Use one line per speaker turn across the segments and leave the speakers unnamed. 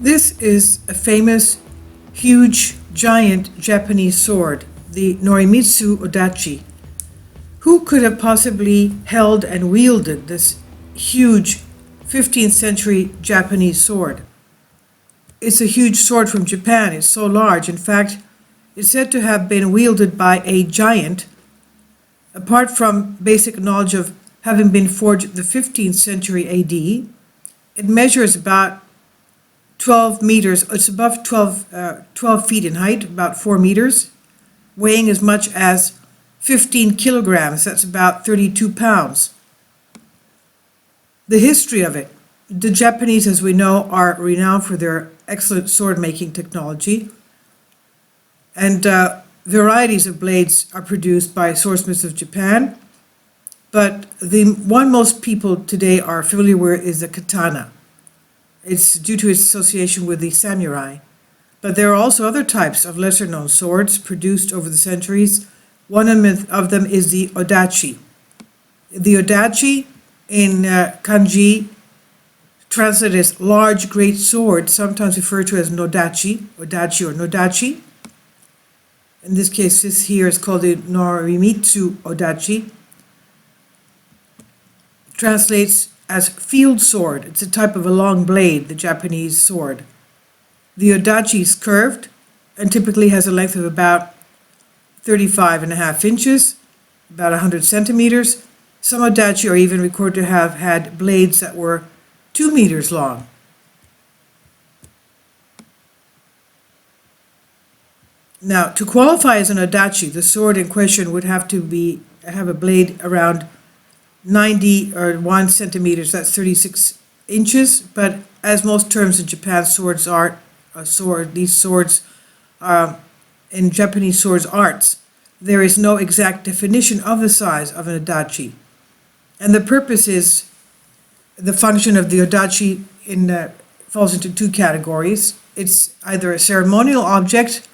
This is a famous, huge, giant Japanese sword, the Norimitsu Odachi. Who could have possibly held and wielded this huge 15th century Japanese sword? It's a huge sword from Japan. It's so large. In fact, it's said to have been wielded by a giant. Apart from basic knowledge of having been forged in the 15th century AD, it measures about 12 meters. It's above 12 feet in height, about 4 meters, weighing as much as 15 kilograms. That's about 32 pounds. The history of it. The Japanese, as we know, are renowned for their excellent sword-making technology. And varieties of blades are produced by swordsmiths of Japan. But the one most people today are familiar with is the katana. It's due to its association with the samurai. But there are also other types of lesser-known swords produced over the centuries. One of them is the odachi. The odachi in kanji, translated as large great sword, sometimes referred to as nodachi, odachi or nodachi. In this case, this here is called the Norimitsu Odachi. Translates as field sword. It's a type of a long blade, the Japanese sword. The odachi is curved and typically has a length of about 35.5 inches, about 100 centimeters. Some odachi are even recorded to have had blades that were 2 meters long. Now, to qualify as an odachi, the sword in question would have to have a blade around 90 or 1 centimeters, that's 36 inches. But as most terms in Japan, these swords in Japanese swords arts, there is no exact definition of the size of an odachi. And the purpose is, the function of the odachi falls into two categories. It's either a ceremonial object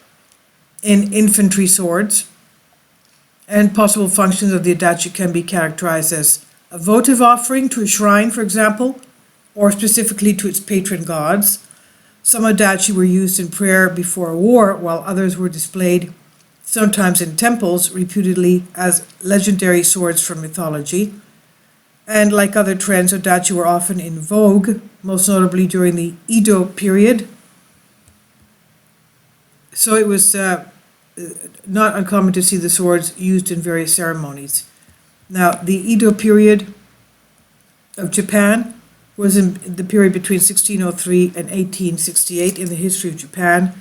in infantry swords, and possible functions of the odachi can be characterized as a votive offering to a shrine, for example, or specifically to its patron gods. Some odachi were used in prayer before a war, while others were displayed, sometimes in temples, reputedly as legendary swords from mythology. And like other trends, odachi were often in vogue, most notably during the Edo period. So it was not uncommon to see the swords used in various ceremonies. Now, the Edo period of Japan was in the period between 1603 and 1868 in the history of Japan,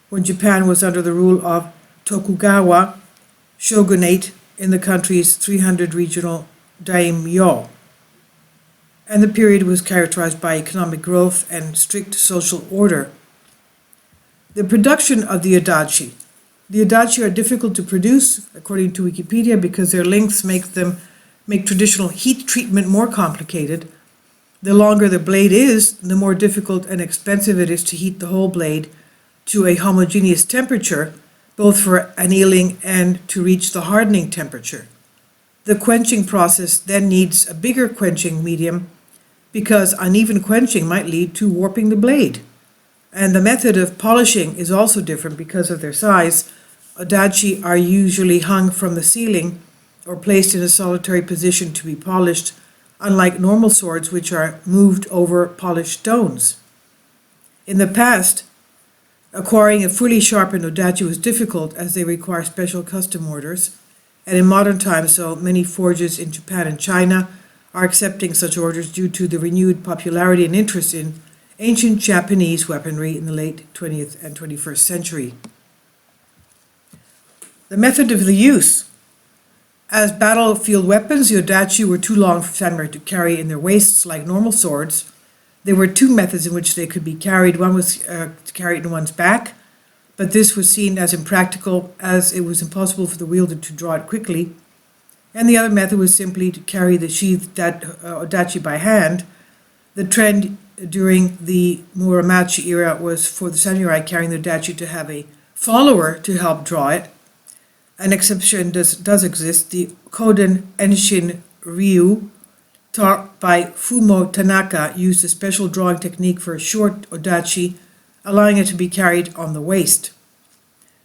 when Japan was under the rule of Tokugawa shogunate in the country's 300 regional daimyo. And the period was characterized by economic growth and strict social order. The production of the odachi. The odachi are difficult to produce, according to Wikipedia, because their lengths make traditional heat treatment more complicated. The longer the blade is, the more difficult and expensive it is to heat the whole blade to a homogeneous temperature, both for annealing and to reach the hardening temperature. The quenching process then needs a bigger quenching medium, because uneven quenching might lead to warping the blade. And the method of polishing is also different because of their size. Odachi are usually hung from the ceiling or placed in a solitary position to be polished, unlike normal swords, which are moved over polished stones. In the past, acquiring a fully sharpened odachi was difficult, as they require special custom orders. And in modern times, so many forges in Japan and China are accepting such orders due to the renewed popularity and interest in ancient Japanese weaponry in the late 20th and 21st century. The method of the use. As battlefield weapons, the odachi were too long for samurai to carry in their waists like normal swords. There were two methods in which they could be carried. One was to carry it in one's back, but this was seen as impractical, as it was impossible for the wielder to draw it quickly. And the other method was simply to carry the sheathed odachi by hand. The trend during the Muromachi era was for the samurai carrying the odachi to have a follower to help draw it. An exception does exist. The Koden Enshin Ryu, taught by Fumo Tanaka, used a special drawing technique for a short odachi allowing it to be carried on the waist.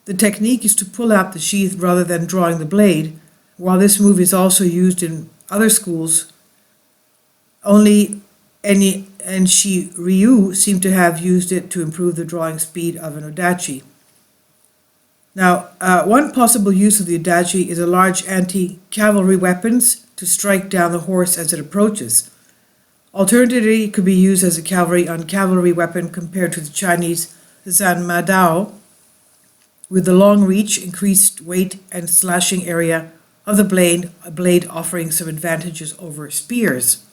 The technique is to pull out the sheath rather than drawing the blade. While this move is also used in other schools, only Eni and Ryu seem to have used it to improve the drawing speed of an odachi. Now, one possible use of the odachi is a large anti-cavalry weapons to strike down the horse as it approaches. Alternatively, it could be used as a cavalry weapon compared to the Chinese zanmadao, with the long reach, increased weight, and slashing area of the blade offering some advantages over spears.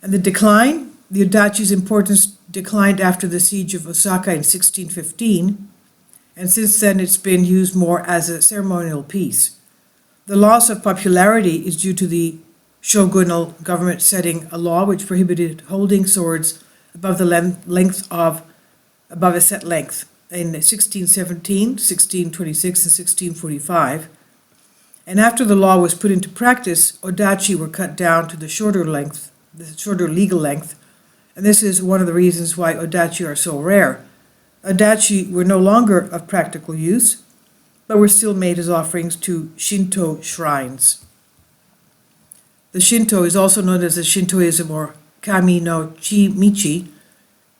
And the decline, the odachi's importance declined after the siege of Osaka in 1615, and since then it's been used more as a ceremonial piece. The loss of popularity is due to the shogunal government setting a law which prohibited holding swords above above a set length in 1617, 1626, and 1645. And after the law was put into practice, odachi were cut down to the shorter legal length, and this is one of the reasons why odachi are so rare. Odachi were no longer of practical use, but were still made as offerings to Shinto shrines. The Shinto is also known as the Shintoism, or Kami no Michi,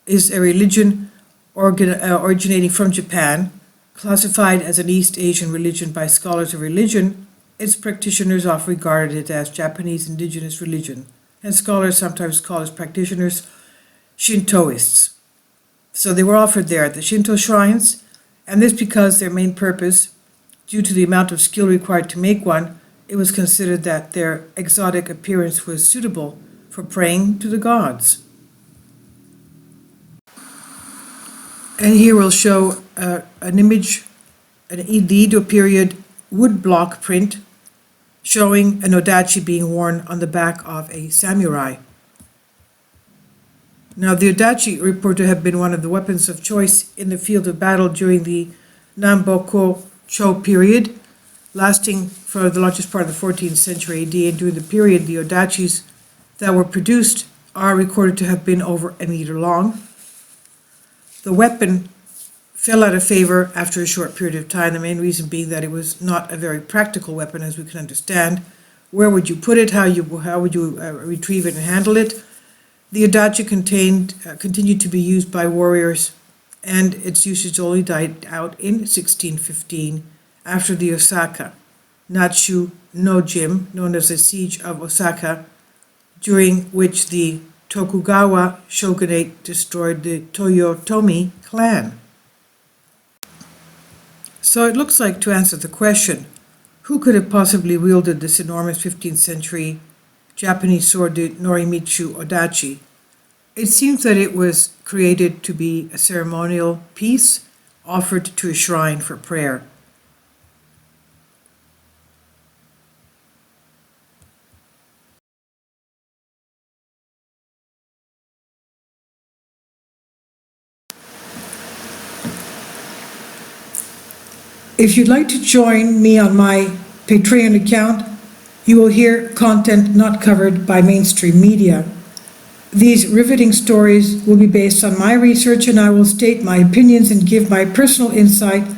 is a religion originating from Japan, classified as an East Asian religion by scholars of religion. Its practitioners often regarded it as Japanese indigenous religion, and scholars sometimes call its practitioners Shintoists. So they were offered there at the Shinto shrines, and this because their main purpose, due to the amount of skill required to make one, it was considered that their exotic appearance was suitable for praying to the gods. And here we'll show an image, the Edo period wood block print showing an odachi being worn on the back of a samurai. Now, the odachi report to have been one of the weapons of choice in the field of battle during the Namboku-cho period, lasting for the largest part of the 14th century AD, and during the period, the odachis that were produced are recorded to have been over a meter long. The weapon fell out of favor after a short period of time, the main reason being that it was not a very practical weapon, as we can understand. Where would you put it? How would you retrieve it and handle it? The odachi continued to be used by warriors, and its usage only died out in 1615 after the Osaka Nachu no Jim, known as the Siege of Osaka, during which the Tokugawa shogunate destroyed the Toyotomi clan. So it looks like, to answer the question, who could have possibly wielded this enormous 15th century Japanese sword, the Norimitsu Odachi? It seems that it was created to be a ceremonial piece offered to a shrine for prayer. If you'd like to join me on my Patreon account, you will hear content not covered by mainstream media. These riveting stories will be based on my research, and I will state my opinions and give my personal insight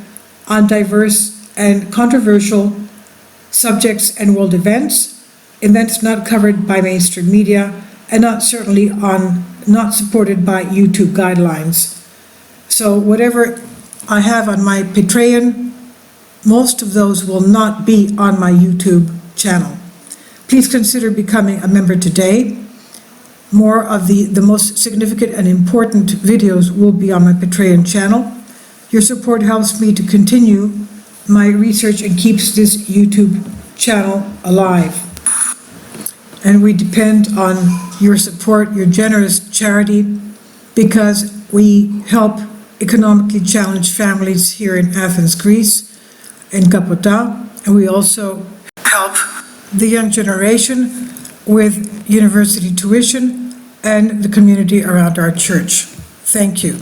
on diverse and controversial subjects and world events not covered by mainstream media, and not supported by YouTube guidelines. So whatever I have on my Patreon, most of those will not be on my YouTube channel. Please consider becoming a member today. More of the most significant and important videos will be on my Patreon channel. Your support helps me to continue my research and keeps this YouTube channel alive. And we depend on your support, your generous charity, because we help economically challenged families here in Athens, Greece, in Kapota, and we also help the young generation with university tuition and the community around our church. Thank you.